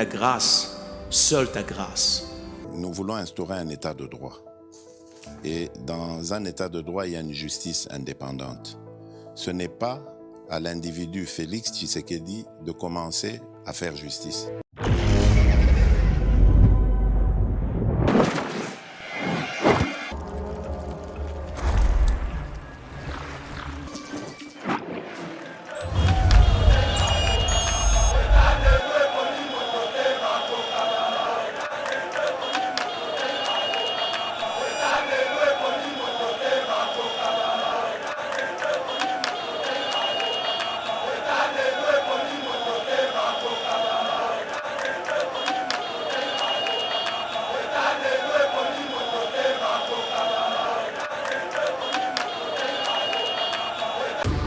Ta grâce, seule ta grâce. Nous voulons instaurer un état de droit. Et dans un état de droit, il y a une justice indépendante. Ce n'est pas à l'individu Félix Tshisekedi de commencer à faire justice.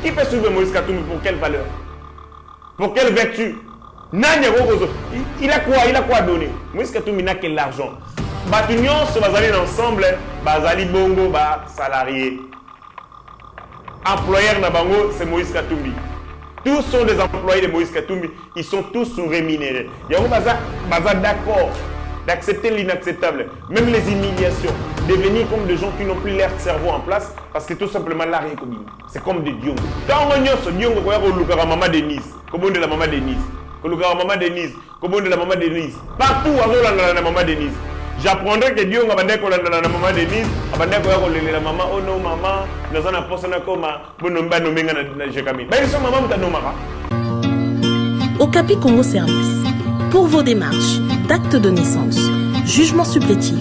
Qui peut suivre Moïse Katumbi pour quelle valeur? Pour quelle vertu? Il a quoi? Il a quoi donné? Moïse Katumbi n'a que l'argent. Batunion, se basali ensemble, basali bongo, ba salarié. Employeur Nabango, c'est Moïse Katumbi. Tous sont des employés de Moïse Katumbi. Ils sont tous sous-rémunérés. Yango baza d'accord d'accepter l'inacceptable, même les humiliations, devenir comme des gens qui n'ont plus leur cerveau en place parce que tout simplement là rien comme c'est comme des dieux. Quand on nyonso nyongo ko yako lukara maman Denise, comme de la maman Denise, ko lukara maman Denise, comme de la maman Denise. Partout azolanda la maman Denise. J'apprendrai que Dieu va bande ko landa la maman Denise, abande ko yako lele la maman oh non maman, nous en posa na koma bonomba no menga na jekami. Ba ils sont maman mutanomaka. Okapi Congo Service. Pour vos démarches d'actes de naissance, jugement supplétif,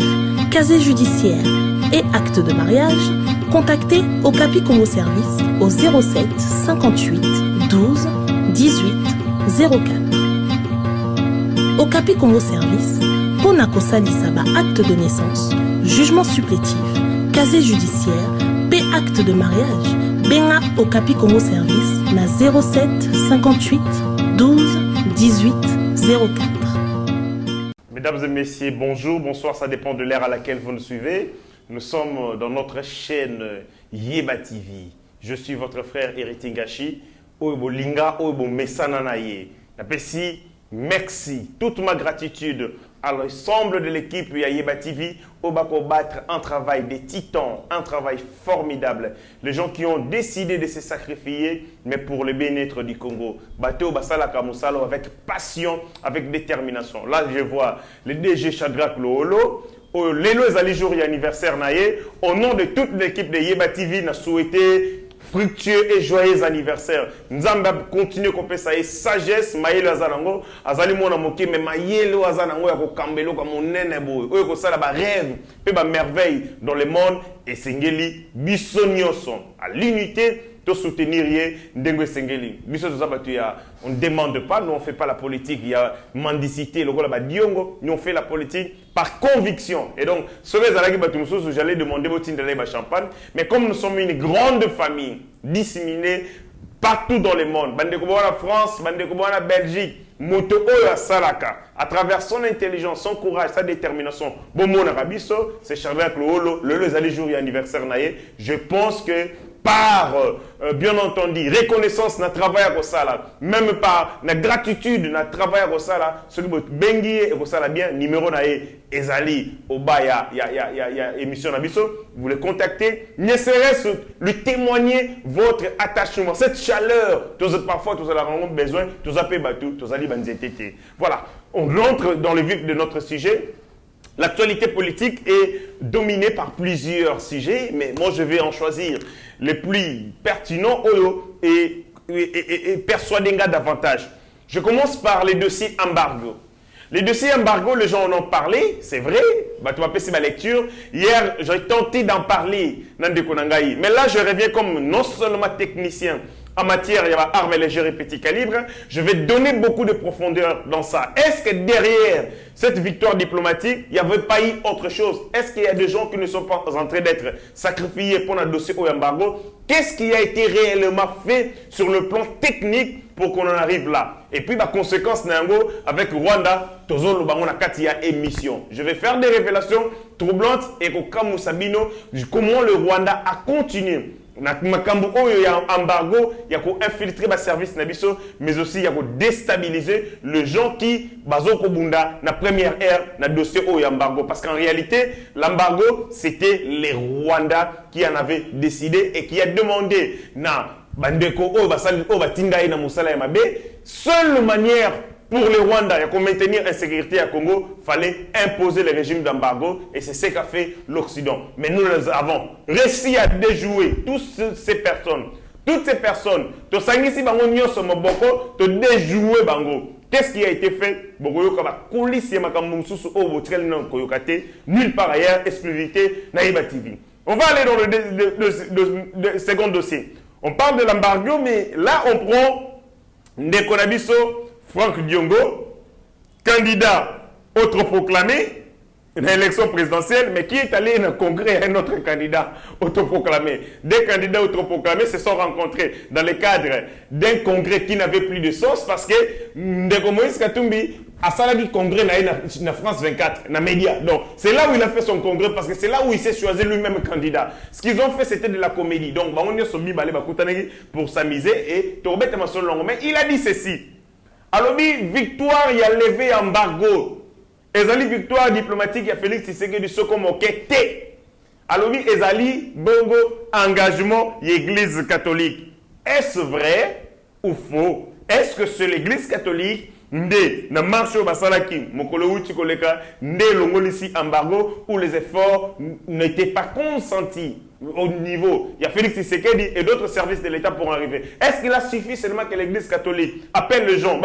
casier judiciaire et acte de mariage, contactez Okapi Congo Service au 07 58 12 18 04. Okapi Congo Service, Ponako Salisaba acte de naissance, jugement supplétif, casier judiciaire, P acte de mariage, Benga Okapi Congo Service na 07 58 12 18 04. Mesdames et messieurs, bonjour, bonsoir, ça dépend de l'ère à laquelle vous nous suivez. Nous sommes dans notre chaîne Yeba TV. Je suis votre frère Héritier Ngashi, Oebo Linga, Oebo Messananaye. Merci, toute ma gratitude à l'ensemble de l'équipe Yeba TV, au Bako battre un travail des titans, un travail formidable. Les gens qui ont décidé de se sacrifier, mais pour le bien-être du Congo. Bateau Basala Kamusalo avec passion, avec détermination. Là, je vois le DG Shadrach Loholo, Lelo Ezali jour et anniversaire naye. Au nom de toute l'équipe de Yeba TV, n'a souhaité fructueux et joyeux anniversaire. Nzamba continue qu'on peut ça et sagesse maïlo azanango azali mona moké mais maïlo azanango ya ko kambelo comme nene boy oyo ko sala ba rêve pe ba merveille dans le monde et sengeli bisonyoson à l'unité de soutenir Ndengue Sengeli. On ne demande pas, nous on ne fait pas la politique, il y a mendicité, nous on fait la politique par conviction. Et donc, j'allais demander votre champagne, mais comme nous sommes une grande famille disséminée partout dans le monde, la France, la Belgique, Moto Oya Salaka, à travers son intelligence, son courage, sa détermination, Bomona Rabiso, c'est Charles Loholo, le jour et anniversaire naïe. Je pense que par, bien entendu, reconnaissance na travail au sala, même par la gratitude na travail au sala, ce que vous bengi et au sala bien, numéro naïe, ezali, au bas, il y a émission nabiso, vous le contactez, ne serait-ce lui témoigner votre attachement, cette chaleur, parfois, vous avez besoin, vous avez battu, vous avez banzétété. Voilà, on rentre dans le vif de notre sujet. L'actualité politique est dominée par plusieurs sujets, mais moi je vais en choisir les plus pertinents et persuader davantage. Je commence par les dossiers embargo. Les dossiers embargo, les gens en ont parlé, c'est vrai. Bah, tu vas passer ma lecture. Hier, j'ai tenté d'en parler, mais là je reviens comme non seulement technicien en matière d'armes légères et petits calibres, je vais donner beaucoup de profondeur dans ça. Est-ce que derrière cette victoire diplomatique, il n'y avait pas eu autre chose? Est-ce qu'il y a des gens qui ne sont pas en train d'être sacrifiés pour un dossier au embargo? Qu'est-ce qui a été réellement fait sur le plan technique pour qu'on en arrive là? Et puis, la conséquence, avec Rwanda, émission. Je vais faire des révélations troublantes et comment le Rwanda a continué makambo oyo ya embargo ya ko infiltrer ba service na biso mais aussi ya ko déstabiliser les gens qui bazo ko bunda na première ère na dossier oyo embargo parce qu'en réalité l'embargo c'était les Rwandais qui en avaient décidé et qui a demandé na bandeko oyo basali oyo batinda na musala ya mabe seule manière pour les Rwandais pour maintenir la sécurité à Congo, fallait imposer le régime d'embargo et c'est ce qu'a fait l'Occident. Mais nous avons réussi à déjouer toutes ces personnes. To sangisi bango nyoso moboko, to déjouer bango. Qu'est-ce qui a été fait? Bogoyoka ba kulisi makambo mususu o botrel non koyokate, nulle part ailleurs, exclusivité Naïba TV. On va aller dans le second dossier. On parle de l'embargo, mais là on prend Ndekonabiso Franck Diongo, candidat autoproclamé dans l'élection présidentielle, mais qui est allé dans le congrès un autre candidat autoproclamé. Des candidats autoproclamés se sont rencontrés dans le cadre d'un congrès qui n'avait plus de sens parce que Ndeko Moïse Katumbi a salé congrès dans France 24, dans les médias. Donc c'est là où il a fait son congrès parce que c'est là où il s'est choisi lui-même candidat. Ce qu'ils ont fait, c'était de la comédie. Donc on est pour s'amuser et mais il a dit ceci. Alors, victoire, il y a levé embargo. Ezali victoire diplomatique, il y a Félix Tshisekedi Sokomo Kete. Alors, ezali bongo engagement de l'Église catholique. Est-ce vrai ou faux? Est-ce que c'est l'Église catholique Ndé, na marche au Basalaki, Mokolo Uti Koleka, Ndé Longolisi embargo, où les efforts n'étaient pas consentis au niveau. Il y a Félix Tshisekedi et d'autres services de l'État pour arriver. Est-ce qu'il a suffi seulement que l'Église catholique appelle les gens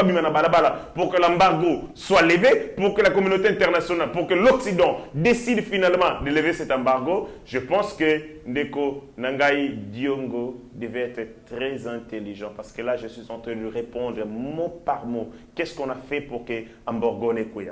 pour que l'embargo soit levé, pour que la communauté internationale, pour que l'Occident décide finalement de lever cet embargo? Je pense que Ndeko Nangai Diongo devait être très intelligent parce que là, je suis en train de répondre mot par mot. Qu'est-ce qu'on a fait pour que l'embargo ne couille?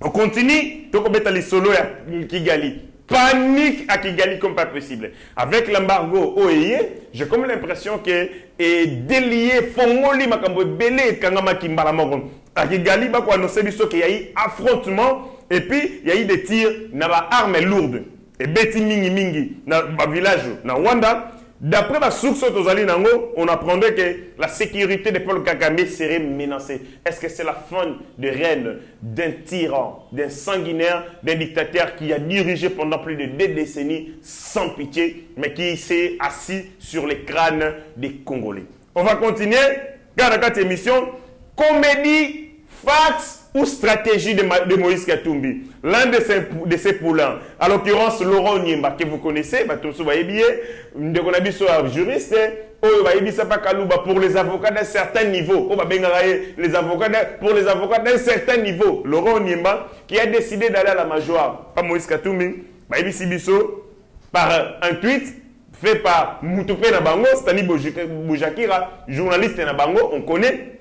On continue. Tokobeta Solo à Kigali. Panique à Kigali comme pas possible. Avec l'embargo OEI, j'ai comme l'impression que est délié Fongoli Makambo Belé Kangama Kimbalamogon. À Kigali, bah quoi, annoncer qu'il y a eu affrontement et puis il y a eu des tirs dans armes lourdes. Et Beti Mingi Mingi, dans le village, dans Rwanda. D'après ma source on apprendrait que la sécurité de Paul Kagame serait menacée. Est-ce que c'est la fin de règne d'un tyran, d'un sanguinaire, d'un dictateur qui a dirigé pendant plus de 2 décennies sans pitié, mais qui s'est assis sur les crânes des Congolais? On va continuer. Garde cette émission. Comédie, fax ou stratégie de Moïse Katumbi. L'un de ses poulains, à l'occurrence Laurent Nyemba, que vous connaissez, juriste, pour les avocats d'un certain niveau, pour les avocats d'un certain niveau, Laurent Nyemba, qui a décidé d'aller à la Majoire, pas Moïse Katumbi, par un tweet fait par Moutoupe Nabango, Stani Boujakira, journaliste Nabango, on connaît.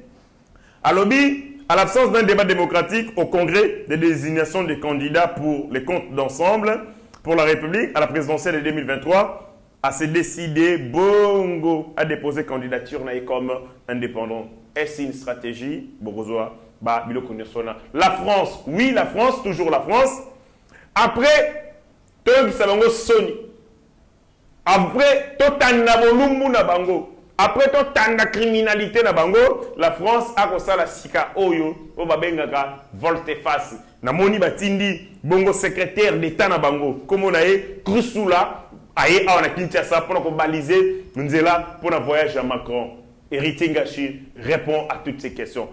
À l'objet, à l'absence d'un débat démocratique au congrès de désignation des candidats pour les comptes d'ensemble pour la République à la présidentielle de 2023, a se décidé Bongo à déposer candidature comme indépendant. Est-ce une stratégie? La France, oui, la France, toujours la France. Après, Sony. Après, Bango. Après la criminalité na bango, la France a kosa la sika oyo o babengaka volte-face. Na moni batindi bongo secrétaire d'État na bango. Comme on a Krusula aye a na Kinshasa pour ko baliser nzela pour un voyage à Macron. Héritier Ngachi répond à toutes ces questions.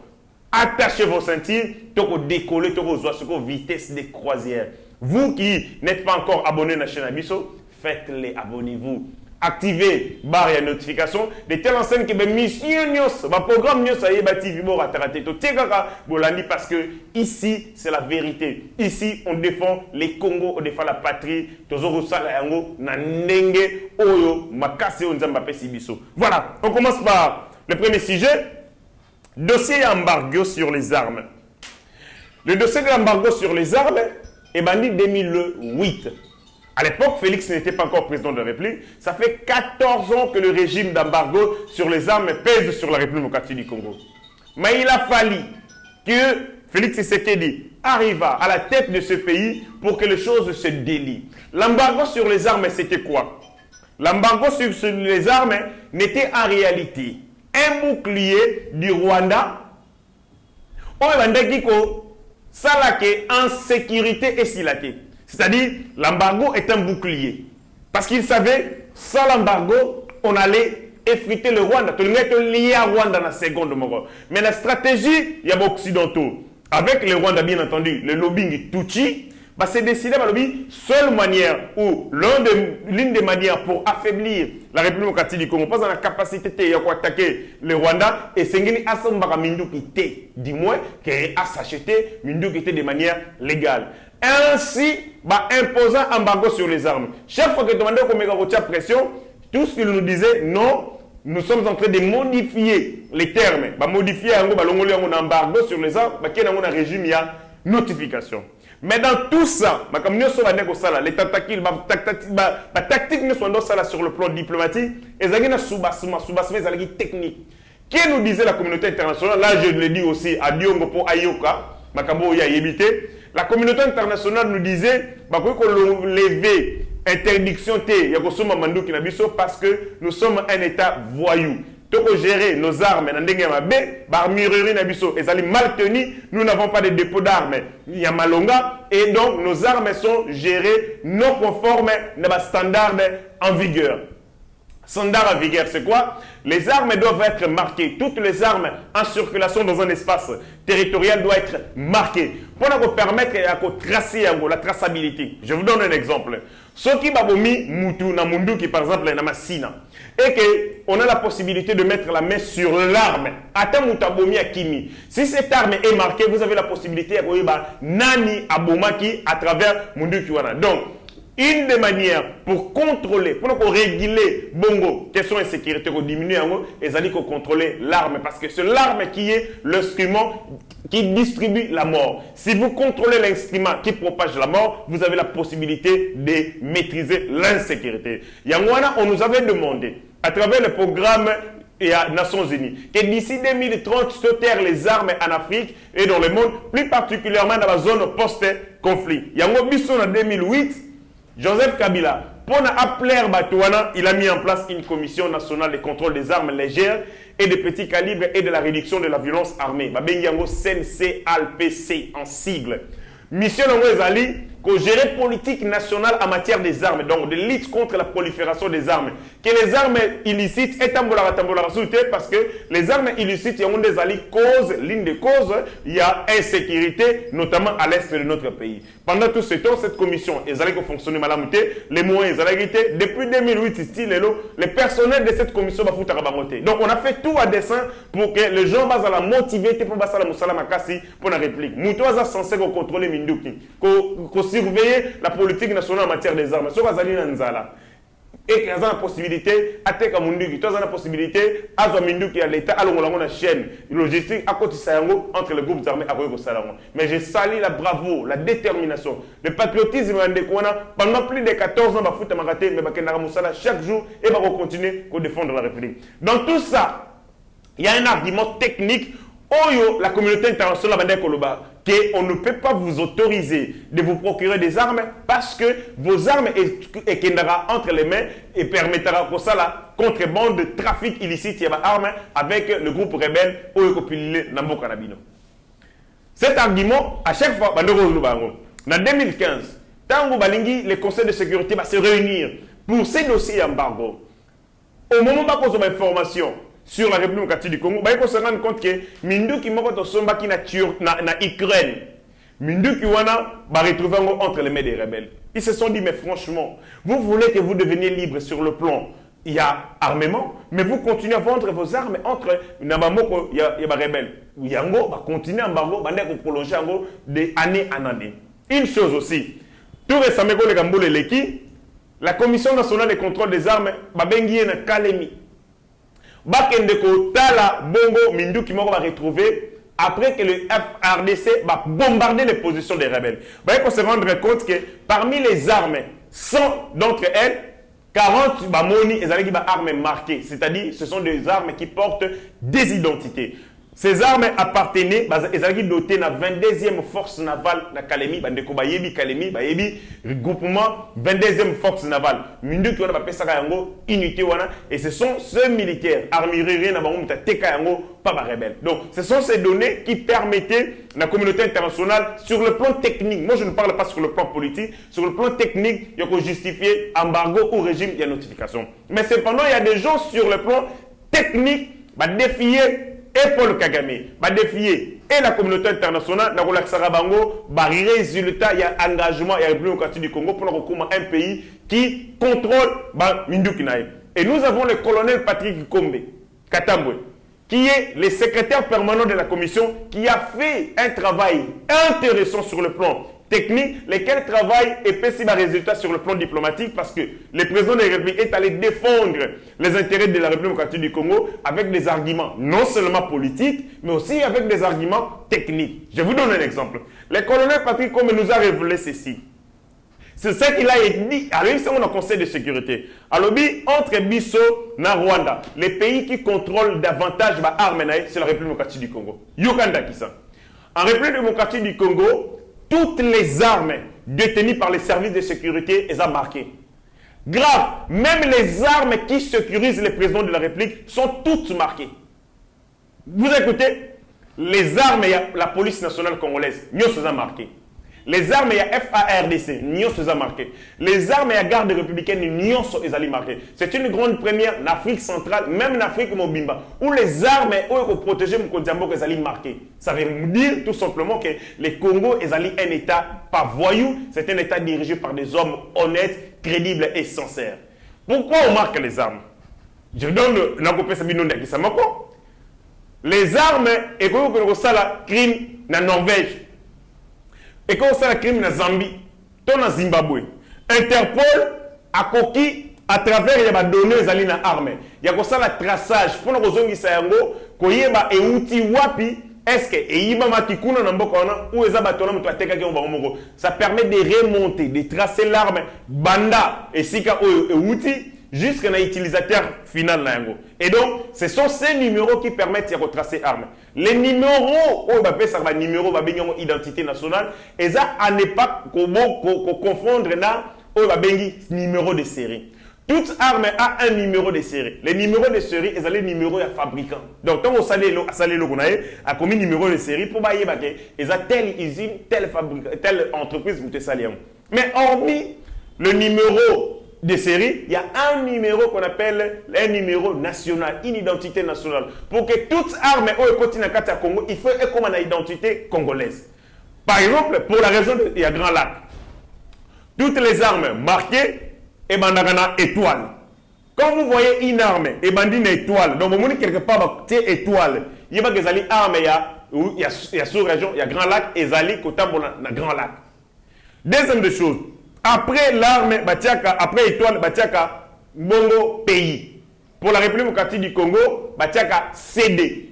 Attachez vos ceintures, toko décoller, toko zoasoko vitesse de croisière. Vous qui n'êtes pas encore abonné à la chaîne Abisso, faites-les, abonnez-vous. Activez barre et notification de telle enseigne que mission news, programme news ça y est TV bo raté to tekaka bolandi parce que ici c'est la vérité. Ici on défend les Congo, on défend la patrie. Tozoro sala yango na ndenge oyo makase on nzamba pesi biso. Voilà, on commence par le premier sujet, dossier embargo sur les armes. Le dossier de l'embargo sur les armes est banni 2008. À l'époque, Félix n'était pas encore président de la République. Ça fait 14 ans que le régime d'embargo sur les armes pèse sur la République démocratique du Congo. Mais il a fallu que Félix Tshisekedi arrive à la tête de ce pays pour que les choses se délient. L'embargo sur les armes, c'était quoi? L'embargo sur les armes n'était en réalité un bouclier du Rwanda. En sécurité et silaté. C'est-à-dire, l'embargo est un bouclier. Parce qu'il savait, sans l'embargo, on allait effriter le Rwanda. Tout le monde est lié à Rwanda dans la seconde. Mais la stratégie, il y a beaucoup occidentaux. Avec le Rwanda, bien entendu, le lobbying Tutsi, bah, c'est décidé par la seule manière ou l'une des manières pour affaiblir la République démocratique du Congo, pas dans la capacité d'attaquer le Rwanda, et c'est qu'il du moins qu'il a s'acheté de manière légale. Ainsi, bah, imposant un embargo sur les armes. Chaque fois que tu demandais qu'on mettait pression, tout ce qu'il nous disait, non, nous sommes en train de modifier les termes. Bah, modifier un embargo sur les armes, bah, qu'il y a un régime, il y a notification. Mais dans tout ça, les tentacules, les tactiques ne sont pas sur le plan diplomatique, et les techniques. Qui nous disait la communauté internationale, là je le dis aussi à Diongo pour Ayoka, la communauté internationale nous disait qu'on levait interdiction parce que nous sommes un État voyou. Toko gérer nos armes mal tenues, nous n'avons pas de dépôt d'armes Yamalonga et donc nos armes sont gérées non conformes aux standards en vigueur. Standard en vigueur, c'est quoi? Les armes doivent être marquées. Toutes les armes en circulation dans un espace territorial doivent être marquées pour nous permettre de tracer la traçabilité. Je vous donne un exemple. Ce qui va mutu na mundu qui par exemple na masina et que on a la possibilité de mettre la main sur l'arme. Ata mutabomi akimi. Si cette arme est marquée, vous avez la possibilité de nani abomaki à travers mundu kiwana. Donc une des manières pour contrôler, pour réguler bongo, question de sécurité, pour diminuer et ça dit qu'on contrôler l'arme parce que c'est l'arme qui est l'instrument qui distribue la mort. Si vous contrôlez l'instrument qui propage la mort, vous avez la possibilité de maîtriser l'insécurité. Yangwana, on nous avait demandé, à travers le programme et à Nations Unies, que d'ici 2030, se taire les armes en Afrique et dans le monde, plus particulièrement dans la zone post-conflit. Yango Bisson en 2008, Joseph Kabila, pour appeler Batouana, il a mis en place une commission nationale de contrôle des armes légères et de petits calibres et de la réduction de la violence armée. Babengiango CNCALPC en sigle. Mission Ezali, que gérer politique nationale en matière des armes, donc de lutte contre la prolifération des armes. Que les armes illicites est parce que les armes illicites, il y a des alliés causes, l'une des causes, il y a insécurité, notamment à l'est de notre pays. Pendant tout ce temps, cette commission, ils allaient fonctionner malamité, les moyens, ils allaient été, depuis 2008, les personnels de cette commission va foutre à bamoter. Donc on a fait tout à dessein pour que les gens basent à la motiver pour basser la moussala makasi pour la réplique. Moutou est censé contrôler Minduki, surveiller la politique nationale en matière des armes. Et qu'il y a la possibilité, à Munduki, la possibilité, à Minduki à l'État, à la chaîne logistique, à côté entre les groupes armés à mais je salue la bravoure, la détermination, le patriotisme pendant plus de 14 ans, mais chaque jour, et va continuer à défendre la République. Dans tout ça, il y a un argument technique. Oyo, la communauté internationale qu'on ne peut pas vous autoriser de vous procurer des armes parce que vos armes est entre les mains et permettra pour ça la contrebande de trafic illicite d'armes avec le groupe rebelle Oyo Kopilile Nambo Kanabino. Cet argument, à chaque fois, en 2015, Tango Balingi, le Conseil de sécurité va se réunir pour ces dossiers embargo. Au moment où on a information sur la République démocratique du Congo, il faut se rendre compte que Minduki Mokoto Sombaki na Ukraine, Minduki Wana va retrouver entre les mains des rebelles. Ils se sont dit, mais franchement, vous voulez que vous deveniez libre sur le plan, il y a armement, mais vous continuez à vendre vos armes entre Nabamoko, il y a des rebelles. Yango va continuer à embargo, va prolonger d'année en année. Une chose aussi, tout récemment, la Commission nationale de contrôle des armes va bengier na Kalemi. Bakendeko Tala Bongo Minduki Moko va retrouver après que le FRDC va bombarder les positions des rebelles. Il faut se rendre compte que parmi les armes, 100 d'entre elles, 40 moni et armes marquées, c'est-à-dire ce sont des armes qui portent des identités. Ces armes appartenaient, ils avaient doté la 22e force navale de Kalemi, bandeko bayebi Kalemi, bayebi regroupement 22e force navale. Mindu qui on a appelé ça unité wana, et ce sont ceux militaires armuriers na bango teka yango pas ba rebelle. Donc ce sont ces données qui permettaient la communauté internationale sur le plan technique. Moi je ne parle pas sur le plan politique, sur le plan technique, il y a justifier embargo ou régime de notification. Mais cependant il y a des gens sur le plan technique bah défier et Paul Kagame, va défier et la communauté internationale, dans le Sarabango, résultat, il y a engagement, il y a le République du Congo pour un pays qui contrôle Mindukinaï. Et nous avons le colonel Patrick Kombe, Katambwe, qui est le secrétaire permanent de la commission, qui a fait un travail intéressant sur le plan technique, lesquels travaillent et pèsent des résultats sur le plan diplomatique parce que le président de la République est allé défendre les intérêts de la République démocratique du Congo avec des arguments non seulement politiques, mais aussi avec des arguments techniques. Je vous donne un exemple. Le colonel Patrick Kombe nous a révélé ceci. C'est ça qu'il a dit. Alors, c'est mon conseil de sécurité. Alors, entre Bisso et Rwanda, les pays qui contrôlent davantage les armes, c'est la République démocratique du Congo. Uganda qui ça. En République démocratique du Congo, toutes les armes détenues par les services de sécurité, elles ont marqué. Grave, même les armes qui sécurisent les présidents de la République sont toutes marquées. Vous écoutez, les armes, il y a la police nationale congolaise, nous sommes marquées. Les armes, il y a FARDC, nous sommes marquées. Les armes, il y a garde républicaine, nous sommes marquées. C'est une grande première en Afrique centrale, même en Afrique Mobimba, où les armes, pour protéger mon continent, elles sont marquées. Ça veut dire tout simplement que le Congo est un État pas voyou, c'est un État dirigé par des hommes honnêtes, crédibles et sincères. Pourquoi on marque les armes? Je donne les armes, et qu'on ça crime en Norvège. Et quand on a un crime en Zambie, en Zimbabwe, Interpol a coquille à travers les données dans l'armée. Il y a un traçage pour nous dire que y a un outil wapi. Est-ce que ça permet de remonter, de tracer l'arme banda et si outil jusqu'à l'utilisateur final. Et donc, ce sont ces numéros qui permettent de retracer l'arme. Les numéros, ça va numéro, va bien identité nationale, et ça, à ne pas confondre le numéro de série. Toute arme a un numéro de série. Les numéros de série, ils ont les numéros de fabricant. Donc, quand on salé a commis numéro de série pour bailler, ils ont telle usine, telle entreprise, mais hormis le numéro de série, il y a un numéro qu'on appelle un numéro national, une identité nationale. Pour que toute arme au continent Congo, il faut comme une identité congolaise. Par exemple, pour la région de Grand Lac, toutes les armes marquées et bandagana étoile. Quand vous voyez une arme et bandine étoile, donc vous voyez quelque part c'est étoile. Il y a des armes, il y a sous-région, il y a Grand Lac et Zali Kotambo dans Grand Lac. Deuxième de choses. Après l'arme, après étoile, Bongo pays. Pour la République démocratique du Congo, CD.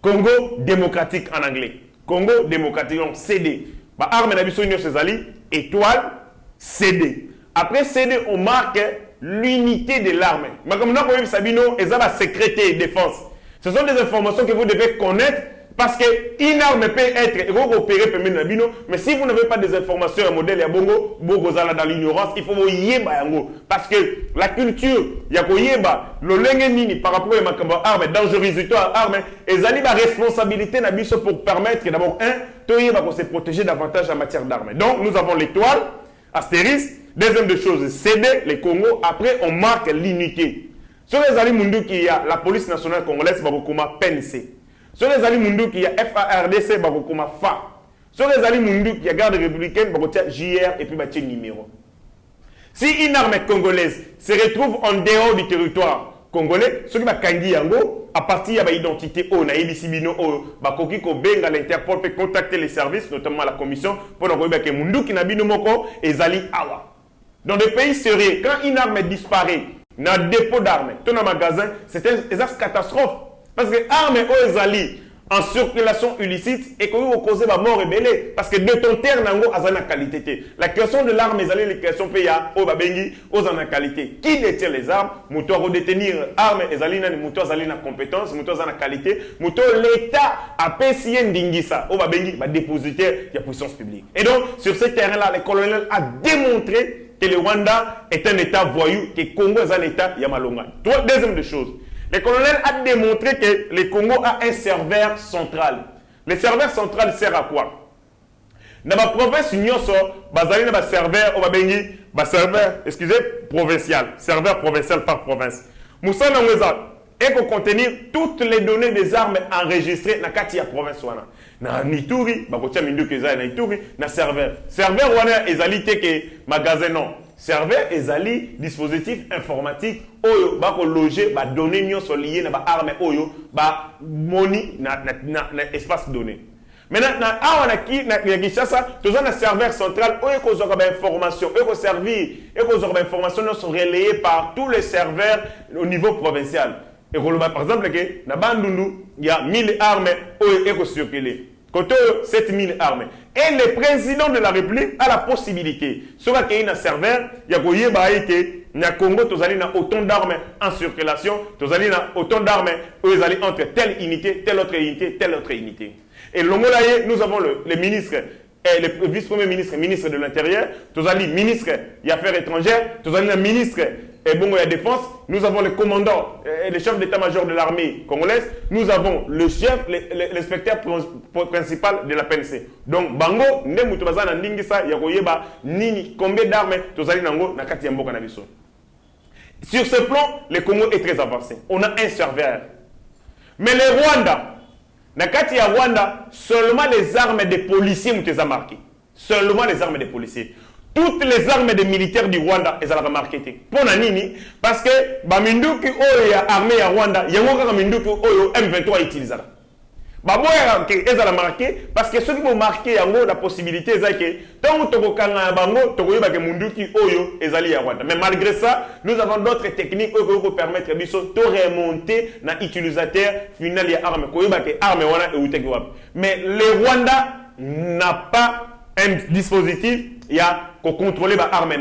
Congo démocratique en anglais. Congo démocratique, donc CD. Arme d'Abisso Césali, étoile, CD. Après CD, on marque l'unité de l'arme. Mais comme nous avons Sabino, et ça va secréter défense. Ce sont des informations que vous devez connaître. Parce qu'une arme peut être opérée par Menabino, mais si vous n'avez pas des informations, un modèle, il y a Bongo, dans l'ignorance, il faut vous yéba yango. Parce que la culture, il y a ko yéba, le lengenini par rapport à l'arme, dangerosité à l'arme, et ça la responsabilité d'Abisso pour permettre d'abord, de se protéger davantage en matière d'armes. Donc, nous avons l'étoile, astérisque, deuxième de choses, CD, les Congo, après, on marque l'unité. Sur les alliés Mundu, il y a la police nationale congolaise, Barokoma PNC. Sur les alliés Mundu, il y a FARDC, Barokoma FA. Sur les alliés Mundu, il y a garde républicaine, Barokoma JR et puis Bâti numéro. Si une armée congolaise se retrouve en dehors du territoire congolais, ce qui va kangi yango, à partir de l'identité, on a Sibino, Bakoki, Benga, l'Interpol peut contacter les services, notamment la commission, pour nous dire que Mundu qui n'a pas et Zali Awa. Dans des pays sérieux, quand une arme disparaît, dans un dépôt d'armes, dans un magasin, c'est une catastrophe. Parce que l'arme aux Zali, en circulation illicite et qu'on cause la mort rebelle parce que de ton terre nango azana qualité. La question de l'arme est la question paya au babengi aux en qualité. Qui détient les armes? Mouto redétenir armes ezalina ni mouto azalina compétence, mouto azana qualité, mouto l'État a payé ndingisa au babengi ba dépositaire de la puissance publique. Et donc sur ce terrain-là, le colonel a démontré que le Rwanda est un État voyou, que le Congo est un État yamalonga. Deuxième des choses. Le colonel a démontré que le Congo a un serveur central. Le serveur central sert à quoi? Dans la province Nyonso, bazali na serveur provincial, serveur provincial par province. Moussa Nangweza et qu'on contenir toutes les données des armes enregistrées dans la province wana. Na Nituri, bakotia mindu keza na Nituri, na serveur. Serveur wana ezali teke magasin non. Serveur ezali dispositif informatique oyo bako loger ba données nyonso liées na ba arme oyo ba moni na espace donné. Maintenant na awana ki na Kinshasa toza na serveur central oyo ko zoka ba information oyo ko servir et ko zoka ba information sont relayées par tous les serveurs au niveau provincial. Et par exemple que na Bandundu il y a 1000 armes oyo eko circuler. Côté 7000 armes. Et le président de la République a la possibilité, soit qu'il y ait un serveur, il y a na Congo, tu as autant d'armes en circulation, tu as autant d'armes entre telle unité, telle autre unité, telle autre unité. Et l'Ongolaye, nous avons le ministre, le vice-premier ministre, ministre de l'Intérieur, tu as le ministre des Affaires étrangères, tu as le ministre et bon, la défense, nous avons le commandant et le chef d'état-major de l'armée congolaise, nous avons le chef, l'inspecteur principal de la PNC. Donc, Bango, Nemutubazana Ningisa, Yagoyeba, Nini, combien d'armes, Tozali Nango, Nakati Yambo Kanabiso. Sur ce plan, le Congo est très avancé. On a un serveur. Mais le Rwanda, Nakati ya Rwanda, seulement les armes des policiers ont marqué. Seulement les armes des policiers. Toutes les armes des militaires du Rwanda, elles ont remarqué. Pour Nini, parce que Baminduki Oya, armée à Rwanda, il y a un Baminduki Oyo M23 utilisé. Baboya, elles ont marqué, parce que ceux qui ont marqué, la possibilité, c'est que tant que tu as Bango, tu as Baminduki Oyo, elles à Rwanda. Mais malgré ça, nous avons d'autres techniques qui peuvent permettre de remonter dans l'utilisateur final des armes. Mais le Rwanda n'a pas un dispositif. Il y a contrôler les armes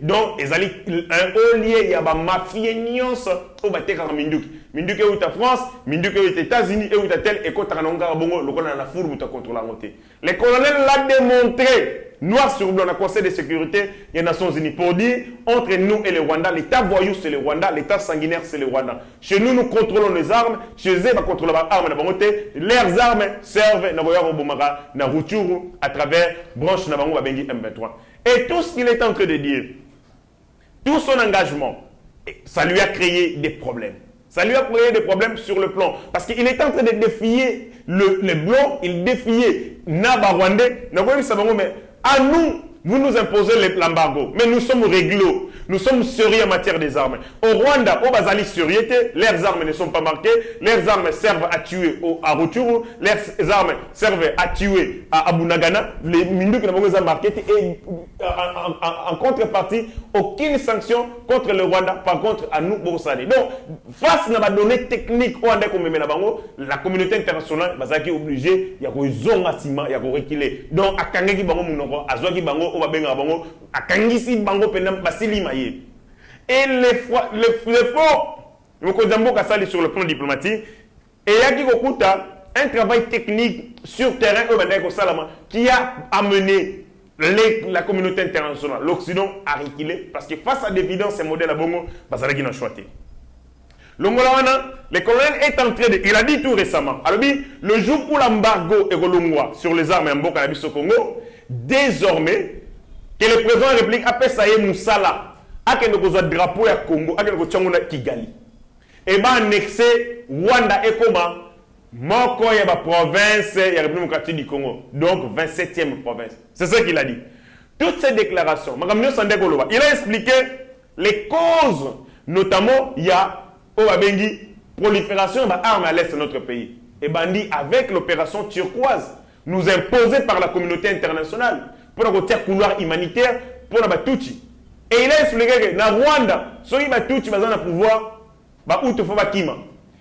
donc ils allaient un haut lié il y a ma mafia nyonso au bateka minduki minduki est en France minduki est aux États-Unis et où tel et quand on bongo le colonel la fourbe tu contrôler monter le colonel l'a démontré noir sur blanc dans le Conseil de sécurité des Nations Unies pour dire entre nous et le Rwanda l'état voyou c'est le Rwanda l'état sanguinaire c'est le Rwanda chez nous nous contrôlons les armes chez eux va contrôler les armes leurs armes servent na boya robomara na Rutshuru à travers branche na bango babengi M23. Et tout ce qu'il est en train de dire, tout son engagement, ça lui a créé des problèmes. Ça lui a créé des problèmes sur le plan. Parce qu'il est en train de défier les Blancs, il défiait Naba Rwandais. Mais à nous, vous nous imposez l'embargo. Mais nous sommes réglo. Nous sommes sérieux en matière des armes. Au Rwanda, au Bazali sérieuxité, leurs armes ne sont pas marquées. Leurs armes servent à tuer à Rutshuru. Leurs armes servent à tuer à Bunagana. Les Minduki n'ont pas marqué. Et en contrepartie, aucune sanction contre le Rwanda. Par contre, à nous, Boursani. Donc, face à la donnée technique, la communauté internationale est obligée, il y a des zones massivement, il y a des reculer. Donc, à Kangeki Bango Mounoko, à Zogi Bango, au Babenga Bango, à Kangisi Bango Penam, Basili Maye. Et les faux, sur le plan diplomatique, et il y a un travail technique sur terrain qui a amené la communauté internationale, l'Occident à reculer, parce que face à l'évidence, ces modèles à Bongo, Bazalaki n'a choisi. Le colonel est en train de... Il a dit tout récemment. Alors, le jour où l'embargo est sur les armes en cannabis au Congo, désormais, que le président de la République appelle ça Moussala, a que nous avons drapeau à Congo, a que nous avons Kigali. Et bien, annexé Rwanda et comment Moko y a la province, il y a la République démocratique du Congo. Donc, 27e province. C'est ce qu'il a dit. Toutes ces déclarations, il a expliqué les causes, notamment, il y a prolifération d'armes à l'est de notre pays. Et bien, dit avec l'opération turquoise, nous imposée par la communauté internationale, pour un couloir humanitaire, pour la Batuchi. Et il a expliqué que dans Rwanda, ceux qui Batuchi ont le pouvoir, où il faut Kima.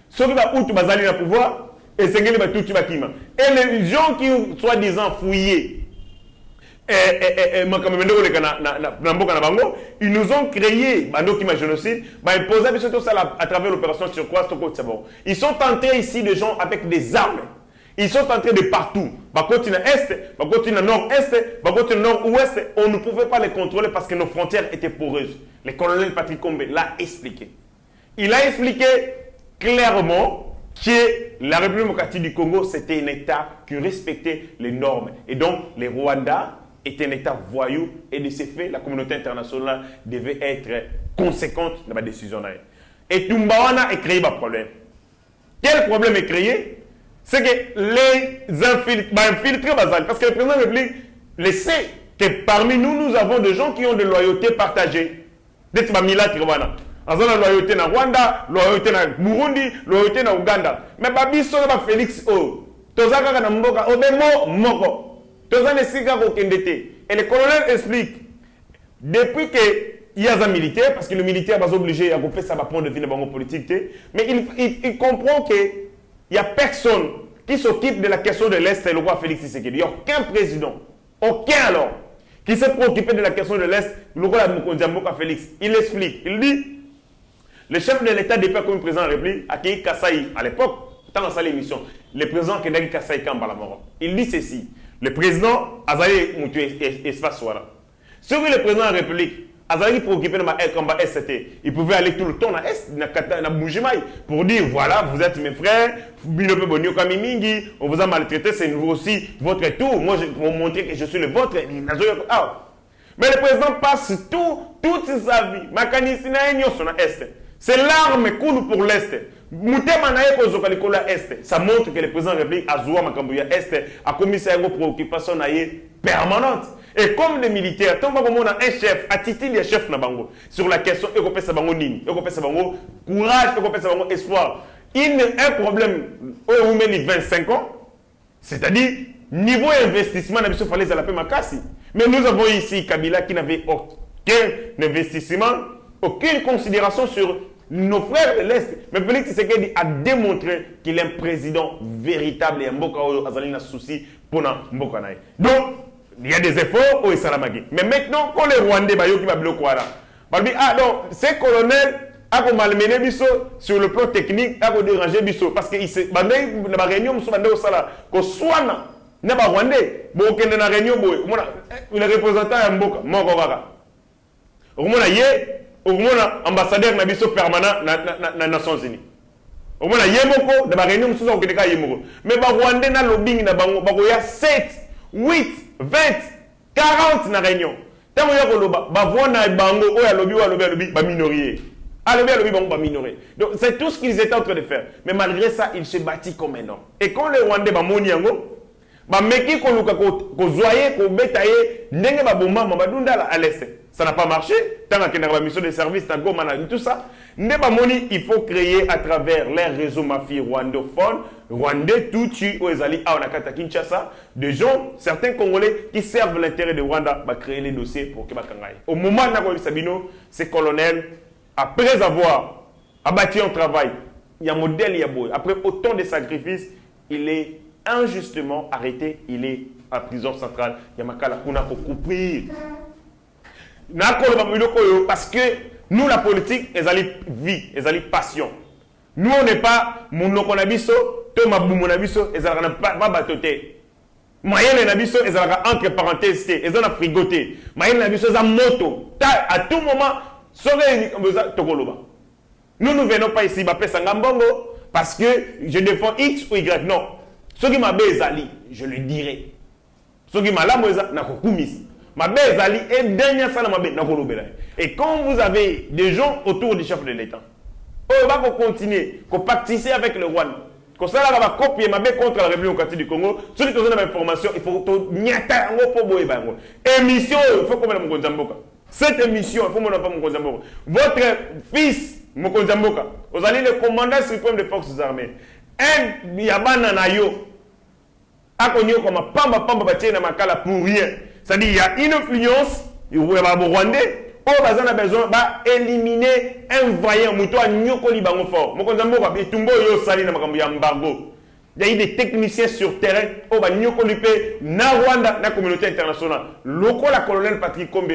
Ceux qui ont le pouvoir, Et c'est les battus bakima. Et les gens qui ont soi-disant fouillé ils nous ont créé génocide, ils posaient surtout ça à travers l'opération sur quoi ils sont entrés ici de gens avec des armes. Ils sont entrés de partout. Continent est, continent nord-est, continent nord-ouest. On ne pouvait pas les contrôler parce que nos frontières étaient poreuses. Le colonel Patrick Kombe l'a expliqué. Il a expliqué clairement que la République démocratique du Congo, c'était un État qui respectait les normes. Et donc, les Rwandais est un État voyou et de ce fait, la communauté internationale devait être conséquente dans la décision. Et Tumbawana a créé un problème. Quel problème est créé? C'est que les infiltrés, parce que le président de la République le sait que parmi nous, nous avons des gens qui ont des loyautés partagées. D'être Mila Triwana. Nous avons la loyauté na Rwanda, loyauté na Burundi, loyauté na Uganda. Mais Babiso na Félix O. Tozaka na Mboka, Obemo Moko. Et le colonel explique, depuis qu'il y a un militaire, parce que le militaire va obligé à faire ça point de vue de la politique, mais il comprend qu'il n'y a personne qui s'occupe de la question de l'Est et le roi Félix Tshisekedi. Il n'y a aucun président, aucun alors, qui s'est préoccupé de la question de l'Est, le roi Mboka Félix. Il explique, il dit, le chef de l'État depuis comme président de la République, Akei Kassaï, à l'époque, dans sa émission, le président Kenagi Kassaï Kambalamoro, il dit ceci. Le président Azali Moutou Espace Soara. Sur le président de la République, Azali préoccupé de ma combat SCT, il pouvait aller tout le temps dans Moujimaï pour dire voilà, vous êtes mes frères, on vous a maltraité, c'est nouveau aussi votre tour. Moi, je vais vous montrer que je suis le vôtre. Mais le président passe toute sa vie. C'est l'arme coule pour l'Est. Ça montre que le président de la République a joué Est a commis une préoccupation permanente. Et comme les militaires, tant qu'on a un chef, à titre de chef sur la question, il faut faire courage, il faut faire espoir. Il y a un problème où on met 25 ans, c'est-à-dire niveau investissement, il fallait la paix Makassi. Mais nous avons ici Kabila qui n'avait aucun investissement, aucune considération sur nos frères de l'Est. Mais Félix Tshisekedi a démontré qu'il est un président véritable et un Mboka Azalina souci pour Mboka. Donc, il y a des efforts au Salamagi. Mais maintenant, quand les Rwandais qui va bloquer, ah non, ces colonels a malmené Bisso sur le plan technique, a dérangé Bisso. Parce que la réunion, que soit na Rwandais, na réunion, le représentant est Mboka, Mboka. Ambassadeur Nabiso permanent na Nations Unies. Au moins, Yemoko, dans la réunion, nous sommes Yemoko. Mais Rwandais na lobbying na bango, il y a 7, 8, 20, 40 na réunion. Tant qu'il y a Bavouana bango, il y a lobby, minoré. Donc, c'est tout ce qu'ils étaient en train de faire. Mais malgré ça, ils se battent comme un homme. Et quand les Rwandais Moniango, meki ko zoyer ko betaye ndenge ba bomba mabadunda à l'est. Ça n'a pas marché. Tant qu'il y a une mission de service, tout ça. Il faut créer à travers les réseaux mafieux rwandophones, Rwandais, Tutsi, Oezali, Aonakata, Kinshasa, des gens, certains Congolais qui servent l'intérêt de Rwanda, créer les dossiers pour Kebakangaï. Au moment où Sabino, ces colonels, après avoir abattu un travail, il y a un modèle, il y a beau. Après autant de sacrifices, il est injustement arrêté, il est à prison centrale. Il y a Makala Kuna pour couper. Parce que nous, la politique, elles allaient vie, elles allaient passion. Nous, on n'est pas monokonabiso, Thomas Boumonabiso, elles allaient pas batoter. Moyen nabiso, elles allaient entre parenthèses, elles allaient frigoter. Moyen nabiso, elles allaient moto. À tout moment, nous ne venons pas ici, parce que je défends X ou Y. Non. Ce qui m'a bezali, je le dirai. Ce qui m'a la moza, n'a pas ma bezali est dernière salle et quand vous avez des gens autour du chef de l'État, on va continuer, qu'on participer avec le Rwanda, qu'on va copier ma contre la République démocratique du Congo, ceux qui ont des informations, il faut que émission, il faut qu'on me Mboka. Cette émission, il faut que me Mboka. Votre fils, Mokonza Mboka, vous allez le commandant suprême des forces armées. Un Yabana Nayo, a connu comme pamba na makala pour rien. C'est-à-dire, il y a une influence, il y a un Rwandais, on a besoin d'éliminer un vaillant mouton à Nyoko Libango fort. Mokonza Mboka, Tumbo yo sali na makambo ya embargo. Il y a eu des techniciens sur terrain, au na Rwanda, na communauté internationale. Local, la colonel Patrick Kombe,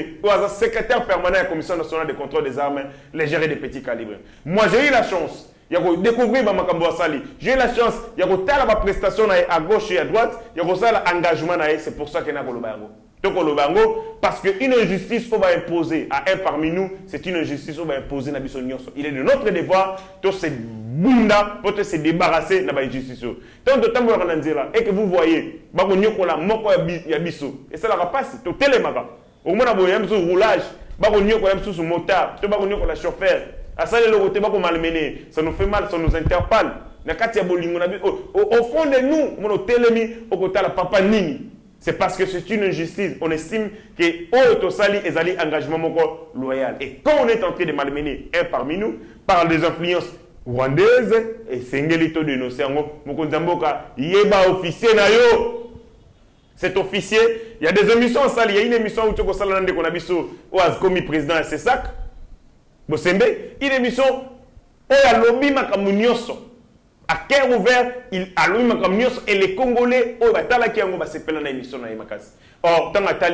secrétaire permanent de la Commission nationale de contrôle des armes légères et des petits calibres. Moi, j'ai eu la chance de découvrir Makambo Sali. J'ai eu la chance de faire la prestation à gauche et à droite. Il y a l'engagement, c'est pour ça que na Kolobango. Parce qu'une injustice qu'on va imposer à un parmi nous, c'est une injustice qu'on va imposer à Bissonioso. Il est de notre devoir de se bunda pour se débarrasser de l'injustice. Tant de temps et que vous voyez, et ça la passe, tout télémaga. Au moins, il y a un roulage, il y a un motard, il y a un chauffeur. À ça, ça nous fait mal, ça nous interpelle. Au fond de nous, on a papa Nini. C'est parce que c'est une injustice. On estime que Otosali est allé engagement loyal. Et quand on est en train de malmener un parmi nous, par des influences rwandaises, et Sengelito de Noceango, Mokonzamboka, Yeba officier na yo. Cet officier, il y a des émissions en salle. Il y a une émission où tu as salé qu'on a vu comme président à Cessac. Bosembe, une émission où il y a lobby makamunioso. À cœur ouvert, il a l'ouïe comme et les Congolais, oh, bah, t'as qui va s'appeler dans l'émission dans les makas. Or, tant que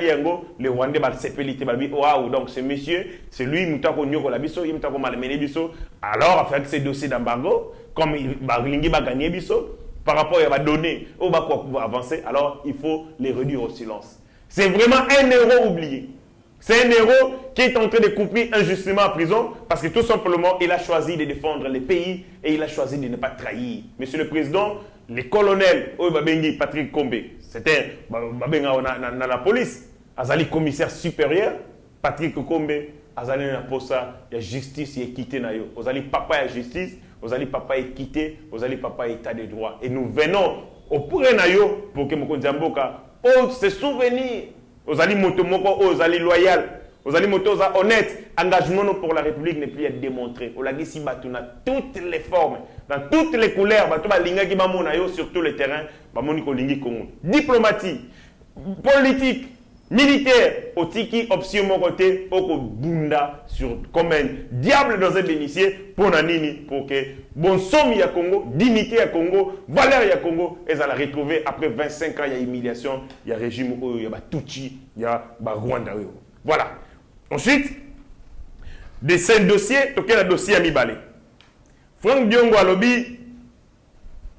les Rwandais va s'appeler, waouh, donc ce monsieur, c'est lui, Moutako Nyoko la biso, il Moutako Malmené biso. Alors, avec ces dossiers d'embargo, comme il va gagner biso, par rapport à la donnée, on va avancer, alors il faut les réduire au silence. C'est vraiment un héros oublié. C'est un héros qui est en train de couper injustement en prison parce que tout simplement, il a choisi de défendre les pays et il a choisi de ne pas trahir. Monsieur le Président, les colonels, Patrick Kombe, c'était la police, Azali commissaire supérieur, Patrick Kombe, Azali na posa, il y a justice et équité. Azali papa et justice, Azali papa équité, Azali papa état de droit. Et nous venons au pourrait nayo pour que Mokonzamboka, se souvenir. Aux alliés motomoko, aux alliés loyaux, aux alliés motos honnêtes, engagement pour la République n'est plus à démontrer. On l'a dit si dans toutes les formes, dans toutes les couleurs, sur tous les terrains, diplomatique, politique, militaire, otiki option mon côté, oko bunda sur comme un diable dans un bénitier pour nanini pour que bon somme ya Congo, dignité à Congo, valeur ya Congo, et ça la retrouver après 25 ans il y a humiliation, il y a régime il y a Tutsi, il y a Rwanda. Voilà. Ensuite, de ces dossiers, toqué le dossier à Mibale. Franck Diongo à lobby,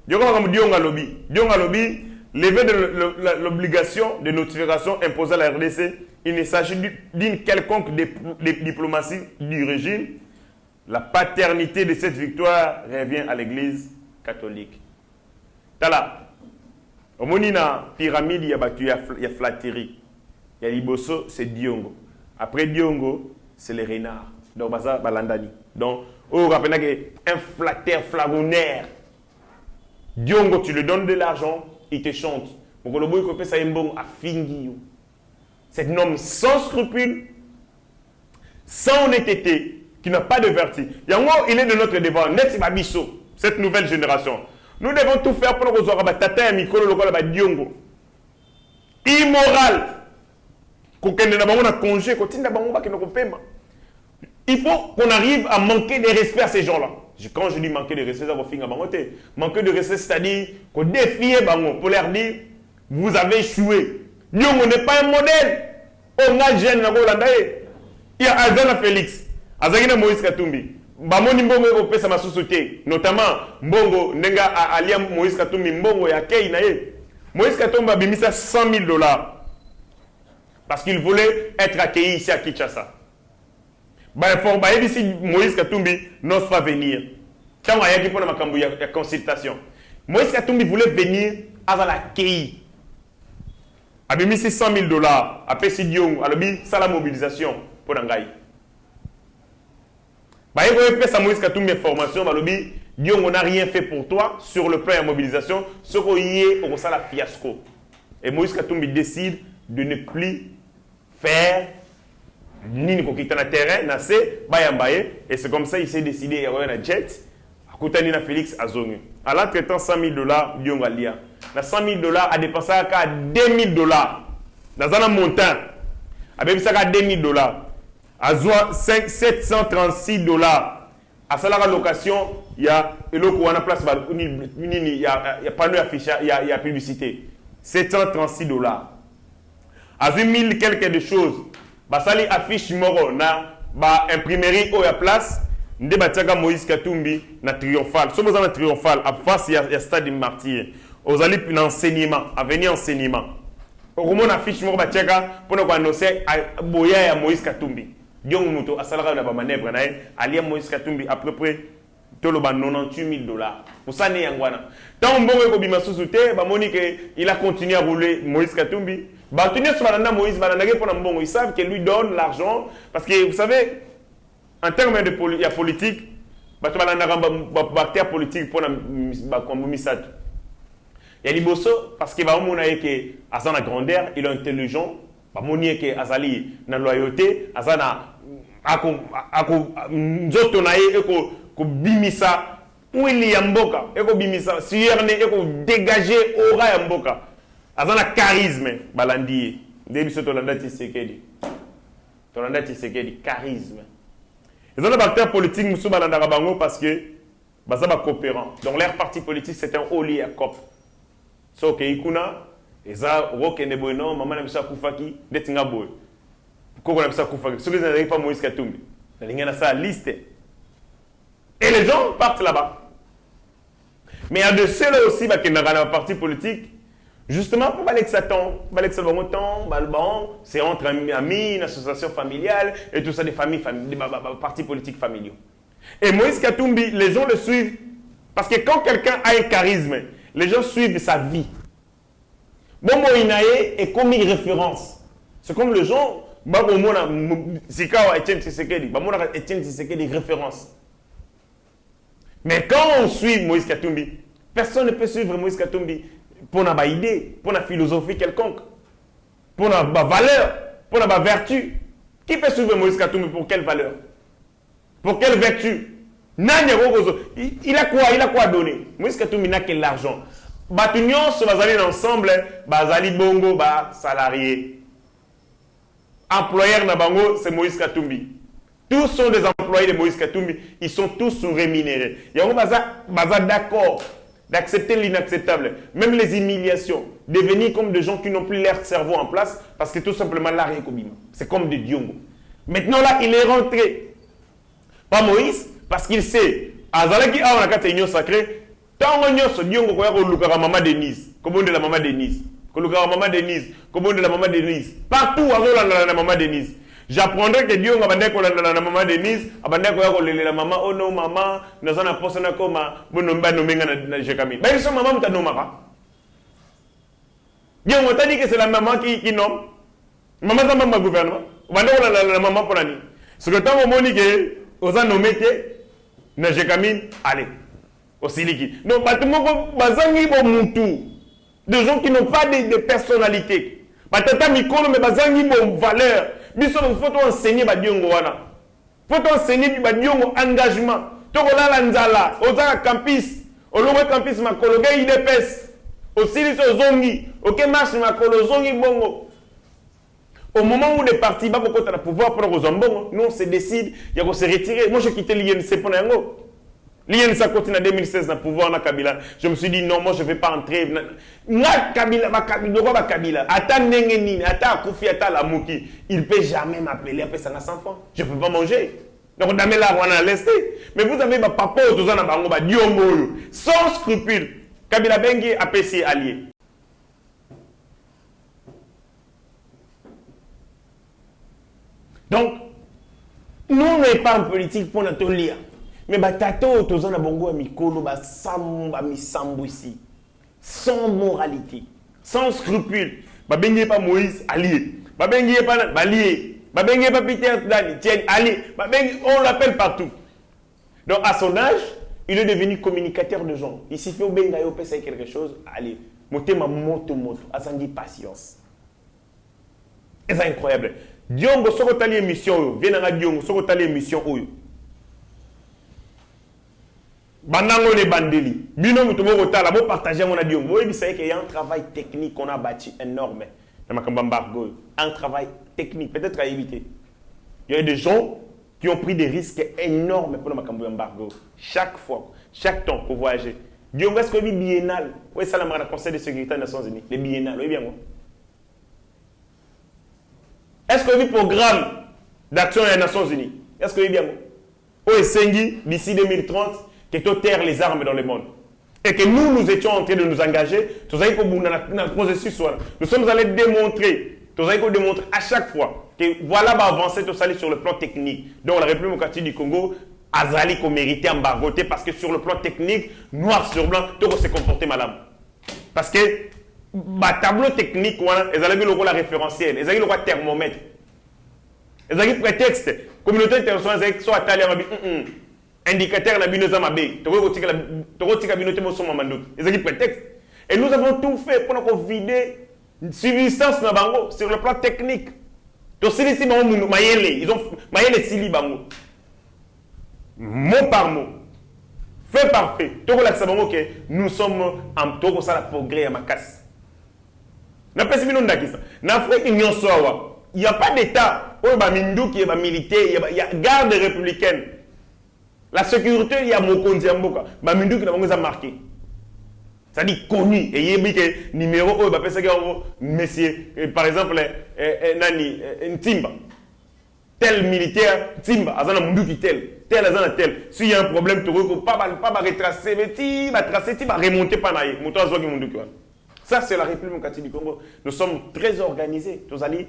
Diongo à lobby, lever l'obligation de notification imposée à la RDC, il ne s'agit d'une quelconque diplomatie du régime. La paternité de cette victoire revient à l'Église catholique. Tala, au monina pyramide, il y a flatterie. Il y a Liboso, c'est Diongo. Après Diongo, c'est les renards. Donc, Baza Balandani. Donc, on rappelle un flatteur flagonnaire. Diongo, tu lui donnes de l'argent, il te chante. Cet homme sans scrupules, sans honnêteté, qui n'a pas de vertu. Il est de notre devoir. Cette nouvelle génération. Nous devons tout faire pour que nous ayons tata mikolo lokola Diongo. Immoral. Il faut qu'on arrive à manquer de respect à ces gens-là. Quand je dis manquer de respect, ça va finir à bangoter. Manquer de respect, c'est-à-dire qu'on défie Bango pour leur dire vous avez échoué. Diongo n'est pas un modèle. On a jeune il y a Azana Félix, Azagina Moïse Katumbi. Bamoni Mbongo au pesa ma société, notamment Mbongo Nenga Alia Moïse Katumbi Mbongo ya Kei nae. Moïse Katumbi a bimisa $100,000 parce qu'il voulait être accueilli ici à Kinshasa. Ici Moïse Katumbi n'ose pas venir. Quand il y a une consultation, Moïse Katumbi voulait venir à l'accueil. Il a mis $100,000. Après, si Dion a mis la mobilisation pour Nangaï. Il a fait Moïse Katumbi information. Dion, on n'a rien fait pour toi sur le plan de mobilisation. Ce qu'on y est, on a la fiasco. Et Moïse Katumbi décide de ne plus faire ni ko kitana terrain na se bayambaye et c'est comme ça il s'est décidé à un jet à Koutani na Félix Azongu à l'entretemps $100,000 Diongo Alia na $100,000 a dépensé à $2,000 dans un montant a dépensé à $2,000 a zoa $736 À la location, il y a place, il y a panneau affichage, il y a publicité. 736 $. À 1000 quelques de choses. Basali affiche moro na imprimerie ou à place. Nde batiaka Moïse Katumbi na triomphal. Si vous avez un triomphal, à face il y a stade de martyr. Aux allez enseignement, à venir enseignement. Au moment affiche moro batiaka pour nous annoncer boya ya Moïse Katumbi. Dion muto asalaka na ba manœuvre na ali Moïse Katumbi à peu près toloba 98 $. Pour ça né yangwana. Tant mbongo ko bima susute ba moni que il a continué à rouler Moïse Katumbi. Ba tenir sur banana Moïse banana pour na mbongo, ils savent qu'il lui donne l'argent parce que vous savez en termes de politique, bato banana bactère politique pour na ba kombumisatu. Il y a liboso parce que ba omona que azana grandeur, il est intelligent. Ba moni que azali na loyauté, azana ako nzoto na ye ko bimisa wili ya mboka, eko bimisa sierne eko dégager aura ya mboka. Azana charisme balandi. Ndebi so tolanda Tshisekedi. Tolanda Tshisekedi charisme. Ils ont des acteurs politiques musu balanda bango parce que baza ba coopérant. Donc leur parti politique c'est un oli à cop. So que ikuna eza rokende bono mama na bisa kufaki detinga boy. Koko na bisa kufaki. Ceux qui n'arrivent pas Moïse Katumbi. La ligne na sa liste. Et les gens partent là-bas. Mais il y a de ceux-là aussi qui n'ont pas de parti politique. Justement, pour que ça tombe, c'est entre amis, une association familiale et tout ça, des familles, des partis politiques familiaux. Et Moïse Katumbi, les gens le suivent parce que quand quelqu'un a un charisme, les gens suivent sa vie. Bon, Moïnae est comme une référence. C'est comme les gens, Etienne Tshisekedi, référence. Mais quand on suit Moïse Katumbi, personne ne peut suivre Moïse Katumbi pour une idée, pour une philosophie quelconque, pour une valeur, pour une vertu. Qui peut suivre Moïse Katumbi pour quelle valeur? Pour quelle vertu? Il a quoi? Il a quoi donner? Moïse Katumbi n'a que l'argent. Batunion se basali ensemble, basali bongo, salarié. Employeur na bango, c'est Moïse Katumbi. Tous sont des employés de Moïse Katumbi. Ils sont tous sous-rémunérés. Il y a d'accord d'accepter l'inacceptable. Même les humiliations. Devenir comme des gens qui n'ont plus leur cerveau en place parce que tout simplement là, c'est comme des diongo. Maintenant là, il est rentré. Pas Moïse, parce qu'il sait. Azalaki a on a union sacrée. Tant on y diongo ko yako lukara maman Denise. Comment de la maman Denise. Ko lukara maman Denise. Comment de la maman Denise. Partout azola la maman Denise. J'apprendrai que Dieu va dire que la maman Denise, va dire que la maman, oh non, maman, nous avons posé un coma, bon, nous avons nommé un Jécami. Mais ils sont maman, tu as nommé. Dieu m'a dit que c'est la maman qui nomme. Maman, c'est maman gouvernement. On va dire que la maman pour l'année. Ce que tant au moment que vous avez nommé, na Jécami, allez, au Siliki. Donc, tout le monde, bazangi bon moutou. Des gens qui n'ont pas de personnalité. Batata mikolo, mais bazangi bon valeur. Il faut enseigner badiongo wana. Faut enseigner badiongo engagement. Tokola lanzala, ozala campus, olowe campus makologe IDPS. Aussi les zongi, OK marche makolo zongi bongo. Au moment où les partis va beaucoup de pouvoir pour les zombongo, nous on se décide, il y a se retirer. Moi j'ai quitté l'INC pour n'ango. L'INC a continué en 2016 dans le pouvoir na Kabila. Je me suis dit non, moi je ne vais pas entrer. Na Kabila, Kabila. Ata Nengenine, Ata Koufi, Ata Lamouki. Il ne peut jamais m'appeler après ça n'a 100 francs. Je ne peux pas manger. Donc on a mis là, on a laissé. Mais vous avez ma papa, tout ça, sans scrupule. Kabila Bengi a PC allié. Donc, nous on n'est pas en politique pour notre lire. Mais batato tozana bongo mikolo ba samba misambo ici sans moralité, sans scrupule. Ba bengi pas Moïse allié. Ba bengi pas Balié. Ba bengi pas Peter Dani, tiens allié. Ba bengi on l'appelle partout. Donc à son âge, il est devenu communicateur de gens. Il s'y fait au benga yo pesa quelque chose, allez. Motema moto azangi patience. C'est incroyable. Diongo soko tali émission, viens na Diongo soko tali émission oyo. Bandango les bandeli. Bino mutumo kotala bo partager mon adion. Moi il sait qu'il y a un travail technique qu'on a bâti énorme. Dans ma cambargo, un travail technique peut-être à éviter. Il y a des gens qui ont pris des risques énormes pour le embargo. Chaque fois, chaque temps pour voyager. Guillaume, est-ce que le biennal, oui, ça le Conseil de sécurité des Nations Unies, les biennales, oui, bien moi. Est-ce que le programme d'action des Nations Unies, est-ce que oui, bien moi. OSNG, d'ici 2030, que tu terre les armes dans le monde. Et que nous étions en train de nous engager, nous sommes allés démontrer, à chaque fois que voilà, va avancer tout ça sur le plan technique. Donc la République démocratique du Congo, Azali qu'on méritait embargoter parce que sur le plan technique, noir sur blanc, tout s'est comporté madame. Parce que le tableau technique, ils avaient le référentiel, ils avaient le thermomètre. Ils avaient prétexte, la communauté internationale, ils sont attachés à indicateur na bino za mabe to ko tika bino te moso mamandoki ezaki prétexte et nous avons tout fait pour nous vider subsistance na bango sur le plan technique to silisi bango mayele ils ont mayele sili bango mot par mot fait par fait to ko lakisa bango que nous sommes en to ko sala progrès à makasi na pesi bino ndakisa na Afrique nyonso awa il y a pas d'état o ba minduki ba militaire il y a garde républicaine. La sécurité, il y a Mokonzi Mboka. Bamindu qui n'a pas marqué. Ça dit connu. Et il y a un numéro, monsieur, par exemple, Nani, Timba. Tel militaire, Timba, Azana Mundu qui tel, Azana tel. S'il y a un problème, tu ne peux pas retracer, mais tu vas tracer, tu vas remonter par là. Ça, c'est la République démocratique du Congo. Nous sommes très organisés. Nous allons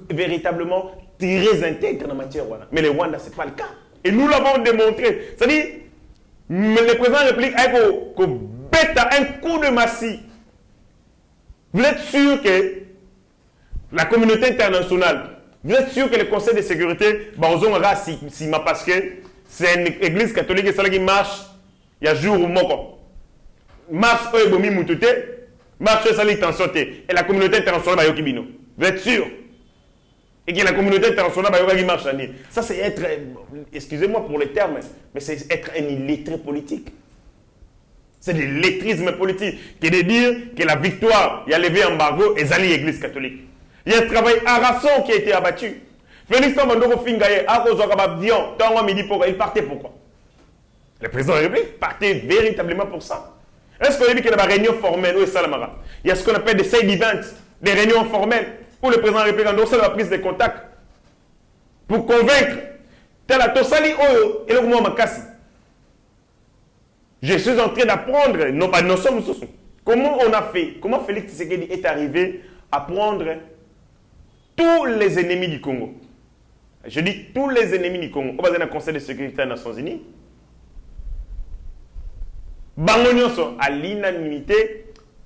véritablement très intègres en matière Rwanda. Mais les Rwanda, ce n'est pas le cas. Et nous l'avons démontré. C'est-à-dire, le président de la République a un coup de massue. Vous êtes sûr que la communauté internationale, vous êtes sûr que le Conseil de sécurité, parce que c'est une église catholique qui marche, il y a jour ou moko. Marche, marche, et la communauté internationale, vous êtes sûr? Et que la communauté internationale va marche. Ça, c'est être, excusez-moi pour les termes, mais c'est être un illettré politique. C'est de l'illettrisme politique, qui est de dire que la victoire, il y a levé embargo et zali l'église catholique. Il y a un travail harassant qui a été abattu. Félix Tambandoko Fingaye, il partait pourquoi? Le président de la République partait véritablement pour ça. Est-ce qu'on a dit qu'il y a des réunions formelles où il y a ce qu'on appelle des side events, des réunions formelles. Pour le président de la République, on a la prise de contact pour convaincre tel à Tosali Oyo et le gouvernement Makassi. Je suis en train d'apprendre, non pas nous sommes comment on a fait, comment Félix Tshisekedi est arrivé à prendre tous les ennemis du Congo. Je dis tous les ennemis du Congo. Au bas d'un Conseil de sécurité des Nations Unies, Bangonyoso à l'unanimité,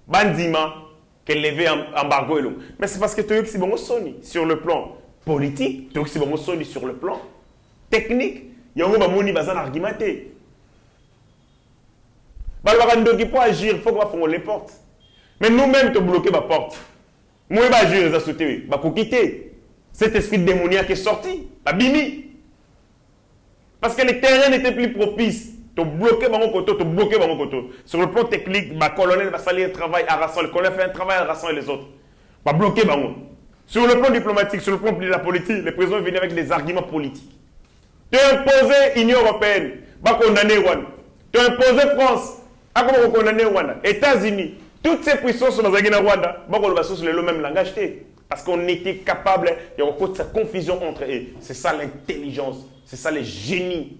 Bandima. Qu'elle levait embargo et l'eau. Mais c'est parce que tu es bon sur le plan politique, tu es bon sur le plan technique. Il y a un argumenté. Pour agir, il faut qu'on fasse les portes. Mais nous-mêmes, tu bloqué ma porte. Moi, je vais agir, je vais sauter. Je vais quitter. Cet esprit démoniaque est sorti. Bimi. Parce que les terrains n'étaient plus propices. Tu bloqué mon côté, tu bloqué mon côté. Sur le plan technique, le colonel va salir un travail harassant, le colonel fait un travail harassant et les autres. Va bloquer mon. Sur le plan diplomatique, sur le plan de la politique, le président vient avec des arguments politiques. Tu as imposé l'Union européenne, va condamner Rwanda. Tu as imposé France, va condamner Rwanda. États-Unis, toutes ces puissances sont dans la Rwanda, va sur le même langage. Parce qu'on était capable, il y a encore cette confusion entre eux. C'est ça l'intelligence, c'est ça le génie.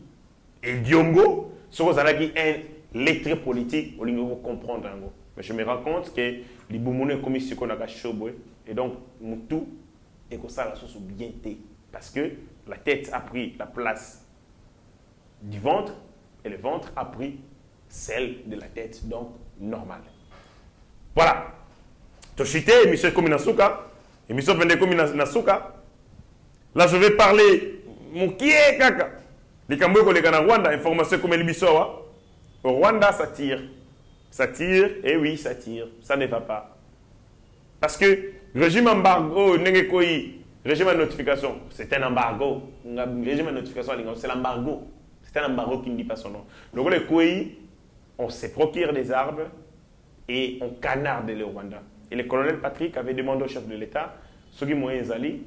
Et Diongo, ce que c'est un lettré politique, on va comprendre. Mais je me rends compte que les Boumounes comme ici qu'on a chobé et donc tout et que ça la sauce bien té parce que la tête a pris la place du ventre et le ventre a pris celle de la tête, donc normale. Voilà. Toshite, émission comme Nasuka, émission vendée comme Nasuka. Là je vais parler mon qui est kaka. Les Cambodgiens, les Rwanda, information comme le Bissoa. Au Rwanda, ça tire. Ça tire, et oui, ça tire. Ça ne va pas. Parce que régime embargo, régime de notification, c'est un embargo. Régime de notification, c'est l'embargo. C'est un embargo qui ne dit pas son nom. Donc, les Koyi, on se procure des armes et on canarde le Rwanda. Et le colonel Patrick avait demandé au chef de l'État, ce qui m'a dit,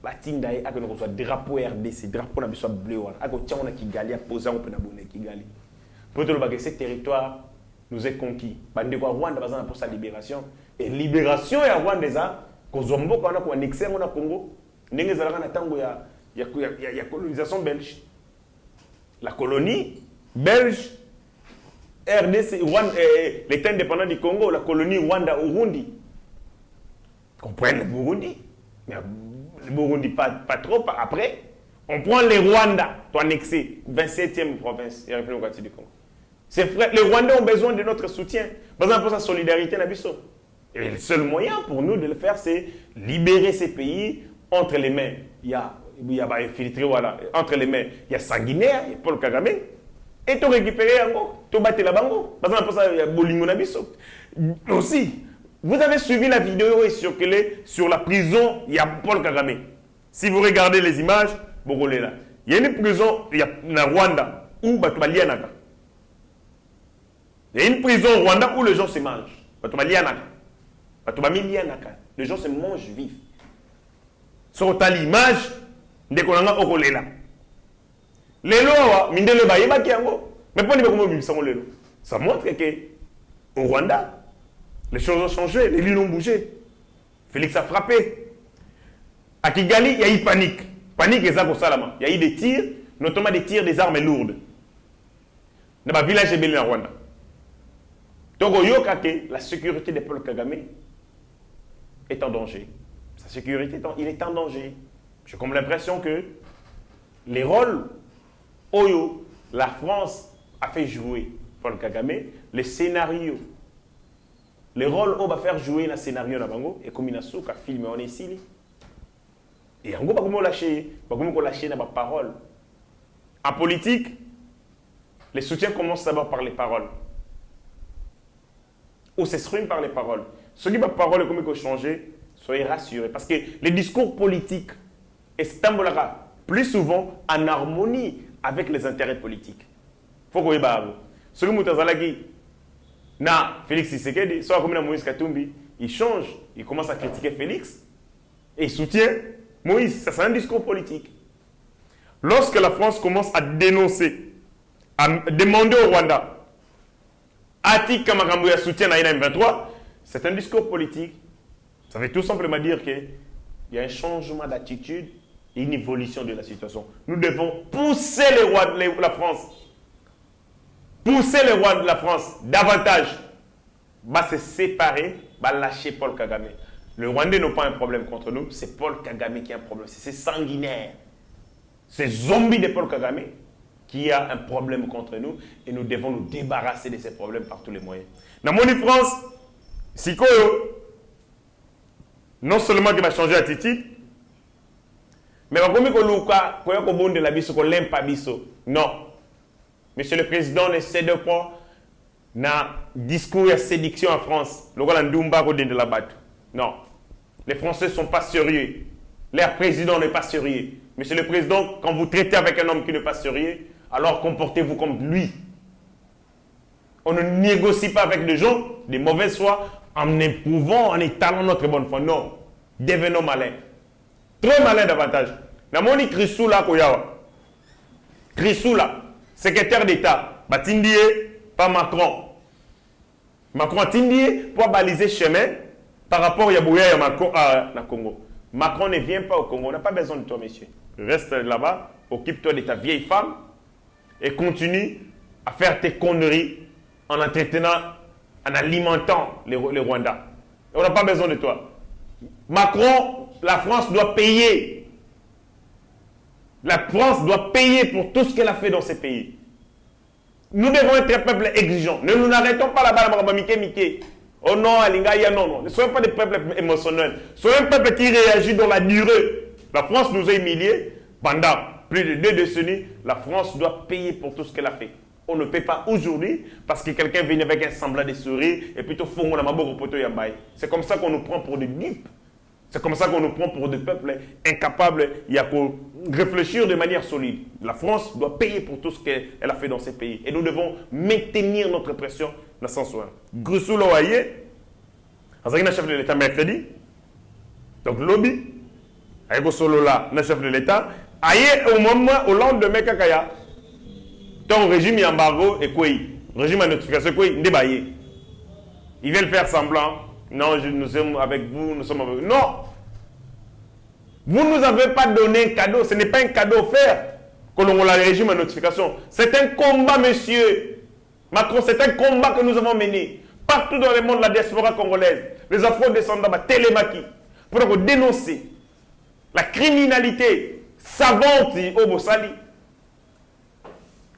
batinda ye aka soit drapeau RDC drapeau na biso bleu wana aka tiango na Kigali poser on peut na bonne Kigali pour te le baguer ce territoire nous est conquis bande kwa Rwanda bazana pour sa libération et libération ya Rwanda eza ko zombo kana ko annexer na Congo ndenge zalaka na tango ya colonisation belge la colonie belge RDC l'État indépendant du Congo la colonie Rwanda Burundi comprennent le Burundi mais le Burundi pas trop après on prend les Rwanda pour annexer 27e province et République démocratique du Congo. Ces frères, les Rwandais ont besoin de notre soutien. Par exemple, pour sa solidarité, et le seul moyen pour nous de le faire, c'est libérer ces pays entre les mains. Il y a infiltré, voilà. Entre les mains, il y a sanguinaire, il y a Paul Kagame. Et tu récupérer encore, tu battes la bango. Par exemple, pour ça, il y a Bolingo Nabiso. Aussi, vous avez suivi la vidéo et circulé sur la prison, il y a Paul Kagame. Si vous regardez les images, vous regardez là. Il y a une prison, il y a na Rwanda, où Batubalianaka. Il y a une prison au Rwanda où les gens se mangent. Les gens se mangent vifs. Sur l'image, de Konanga Okolela. Les lois, mais ça montre que au Rwanda, les choses ont changé, les lignes ont bougé. Félix a frappé. À Kigali, il y a eu panique. Panique et Zako Salama. Il y a eu des tirs, notamment des tirs des armes lourdes. Dans le village de Belin, Rwanda. Donc, la sécurité de Paul Kagame est en danger. Sa sécurité, il est en danger. J'ai comme l'impression que les rôles, Oyo, la France a fait jouer Paul Kagame, les scénarios, les rôles on va faire jouer dans le scénario Nabango, et comme il a filmé en ici. Et en gros, pas comment lâcher dans ma parole. En politique, les soutiens commencent d'abord par les paroles. Ou s'expriment par les paroles. Ce qui va parole comme il faut changer, soyez rassurés. Parce que les discours politiques sont plus souvent en harmonie avec les intérêts politiques. Il faut que vous voyez. Ce que Moutazalagi, Félix Tshisekedi, soit comme Moïse Katumbi, il change, il commence à critiquer Félix et il soutient Moïse. Ça, c'est un discours politique. Lorsque la France commence à dénoncer, à demander au Rwanda, Ati Kamakambuya soutient la M23, c'est un discours politique. Ça veut tout simplement dire qu'il y a un changement d'attitude et une évolution de la situation. Nous devons pousser la France. Pousser les rois de la France davantage. Se séparer, lâcher Paul Kagame. Le Rwandais n'a pas un problème contre nous, c'est Paul Kagame qui a un problème. C'est sanguinaire. C'est zombie de Paul Kagame qui a un problème contre nous et nous devons nous débarrasser de ces problèmes par tous les moyens. Dans mon France, non seulement qu'il va changer d'attitude, mais non. Monsieur le Président ne cède pas dans discours et séduction en France. Non. Les Français ne sont pas sérieux. Leur président n'est pas sérieux. Monsieur le Président, quand vous traitez avec un homme qui n'est pas sérieux, alors comportez-vous comme lui. On ne négocie pas avec des gens de mauvaise foi en éprouvant, en étalant notre bonne foi. Non. Devenons malins. Très malins davantage. Namoni Chrisoula Koyawa. Chrisoula, secrétaire d'État. Batindie, pas Macron. Macron a tindie pour baliser chemin par rapport à Yabouya et Congo. Macron ne vient pas au Congo. On n'a pas besoin de toi, monsieur. Reste là-bas, occupe-toi de ta vieille femme et continue à faire tes conneries en entretenant, en alimentant les Rwandais. On n'a pas besoin de toi. Macron, la France doit payer. La France doit payer pour tout ce qu'elle a fait dans ces pays. Nous devons être un peuple exigeant. Ne nous n'arrêtons pas là-bas, Mickey. Oh non, Alingaya, non. Ne soyons pas des peuples émotionnels. Soyons un peuple qui réagit dans la durée. La France nous a humiliés pendant plus de 2 décennies. La France doit payer pour tout ce qu'elle a fait. On ne paie pas aujourd'hui parce que quelqu'un vient avec un semblant de sourire et puis c'est comme ça qu'on nous prend pour des dupes. C'est comme ça qu'on nous prend pour des peuples incapables. Il y a qu'au réfléchir de manière solide. La France doit payer pour tout ce qu'elle a fait dans ces pays. Et nous devons maintenir notre pression dans ce sens. Grusou Loaye, chef de l'État mercredi. Donc, lobby, Avec solo là, le chef de l'État, aïe au moment, au lendemain, kakaya, ton régime embargo et quoi, régime à notification, quoi, débaillé. Ils veulent faire semblant. Non, nous sommes avec vous, nous sommes avec vous. Non! Vous ne nous avez pas donné un cadeau. Ce n'est pas un cadeau offert que l'on a le régime à notification. C'est un combat, monsieur Macron. C'est un combat que nous avons mené. Partout dans le monde, la diaspora congolaise, les afro-descendants, télémaki, pour dénoncer la criminalité savante au Bossali.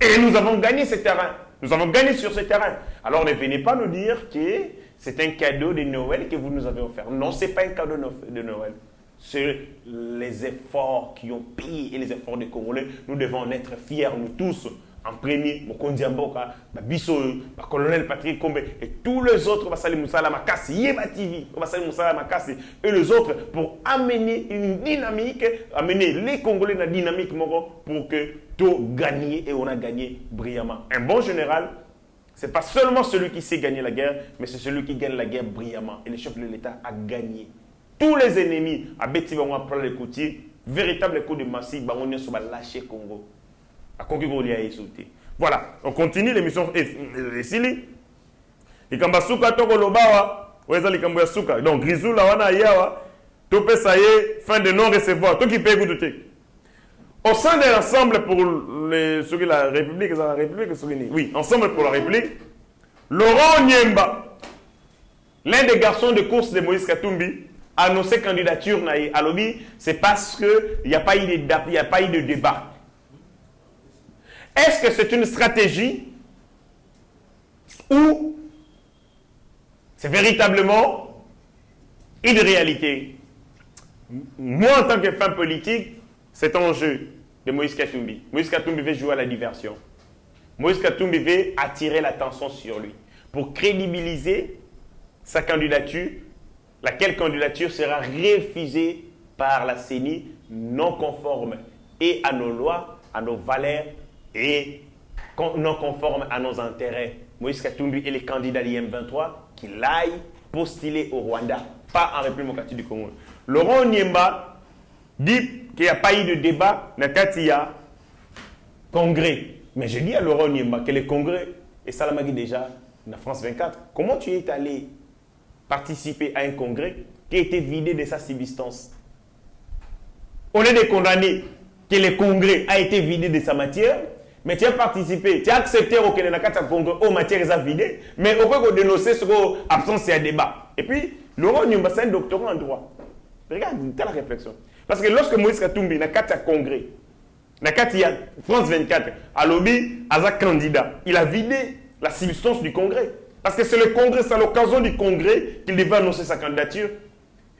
Et nous avons gagné ce terrain. Nous avons gagné sur ce terrain. Alors ne venez pas nous dire que c'est un cadeau de Noël que vous nous avez offert. Non, ce n'est pas un cadeau de Noël. C'est les efforts qui ont payé et les efforts des Congolais. Nous devons en être fiers, nous tous. En premier, Mokondi Mboka, Bisso, colonel Patrick Kombe et tous les autres, Basali Moussala Makassi, Yeba TV, Basali Moussala Makassi et les autres pour amener une dynamique, amener les Congolais dans la dynamique pour que tout gagne et on a gagné brillamment. Un bon général, ce n'est pas seulement celui qui sait gagner la guerre, mais c'est celui qui gagne la guerre brillamment. Et le chef de l'État a gagné. Tous les ennemis, à Betty Bango, prendre les côtiers, véritable coup de massif, Bango sur lâcher Congo. Voilà, on continue l'émission Sili. Et quand Basuka toko lobawa, ouais ça les kambo suka. Donc Grisou la wana yawa, topé ça y est, fin de non recevoir. Toi qui paye goûter. Au sein de l'ensemble pour la République, oui, ensemble pour la République, Laurent Nyemba, l'un des garçons de course de Moïse Katumbi, a annoncé candidature à Lobby. C'est parce qu'il n'y a pas eu de débat. Est-ce que c'est une stratégie ou c'est véritablement une réalité? Moi, en tant que femme politique, c'est un jeu de Moïse Katumbi. Moïse Katumbi veut jouer à la diversion. Moïse Katumbi veut attirer l'attention sur lui pour crédibiliser sa candidature, laquelle candidature sera refusée par la CENI non conforme et à nos lois, à nos valeurs et non conforme à nos intérêts. Moïse Katumbi est le candidat de l'IM23 qui l'aille postuler au Rwanda, pas en République démocratique du Congo. Laurent Nyemba dit qu'il n'y a pas eu de débat dans le congrès. Mais je dis à Laurent Nyemba que le congrès est Salamagui déjà dans France 24. Comment tu es allé participer à un congrès qui a été vidé de sa substance? On est des condamnés que le congrès a été vidé de sa matière, mais tu as participé, tu as accepté au congrès aux matières vidées, mais au point de dénoncer ce absence et débat. Et puis, Laurent Nyemba, c'est un doctorat en droit. Regarde, tu as la réflexion. Parce que lorsque Moïse Katumbi n'a qu'à congrès, n'a qu'à France 24, à lobby, à sa candidat, il a vidé la substance du congrès. Parce que c'est le congrès, c'est à l'occasion du congrès qu'il devait annoncer sa candidature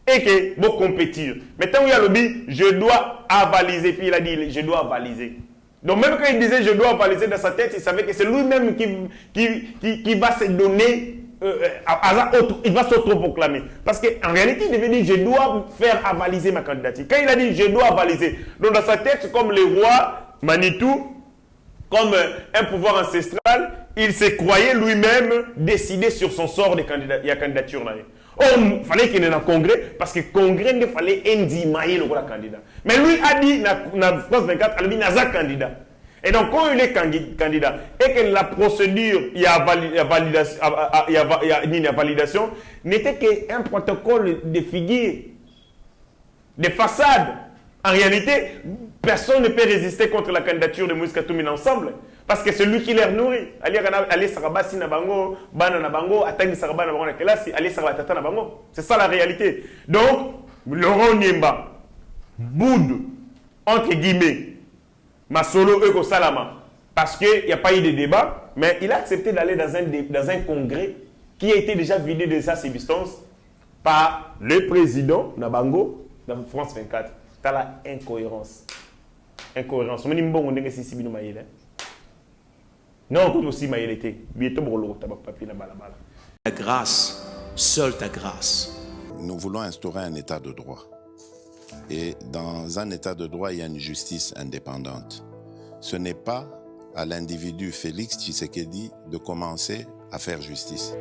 et qu'il va compétir. Mais tant qu'il y a lobby, je dois avaliser. Puis il a dit, je dois avaliser. Donc même quand il disait je dois avaliser dans sa tête, il savait que c'est lui-même qui va se donner, il va s'auto-proclamer. Parce qu'en réalité, il devait dire je dois faire avaliser ma candidature. Quand il a dit je dois avaliser, donc dans sa tête, comme le roi Manitou, comme un pouvoir ancestral, il se croyait lui-même décider sur son sort de candidature. Oh, il fallait qu'il y ait un congrès, parce que le congrès, il fallait indimailler le candidat. Mais lui a dit, dans France 24, il a dit, il y a un candidat. Et donc, quand il est candidat, et que la procédure, il y a validation, n'était qu'un protocole de figure, de façade. En réalité, personne ne peut résister contre la candidature de Moïse Katumbi ensemble. Parce que c'est lui qui les nourrit. C'est ça la réalité. Donc, Laurent Nyemba boude, entre guillemets, Masolo Eko Salama, parce qu'il n'y a pas eu de débat, mais il a accepté d'aller dans un congrès qui a été déjà vidé de sa substance par le président Nabango dans France 24. C'est la incohérence. Incohérence. Non, aussi Ta grâce, seule ta grâce. Nous voulons instaurer un état de droit. Et dans un état de droit, il y a une justice indépendante. Ce n'est pas à l'individu Félix Tshisekedi de commencer à faire justice.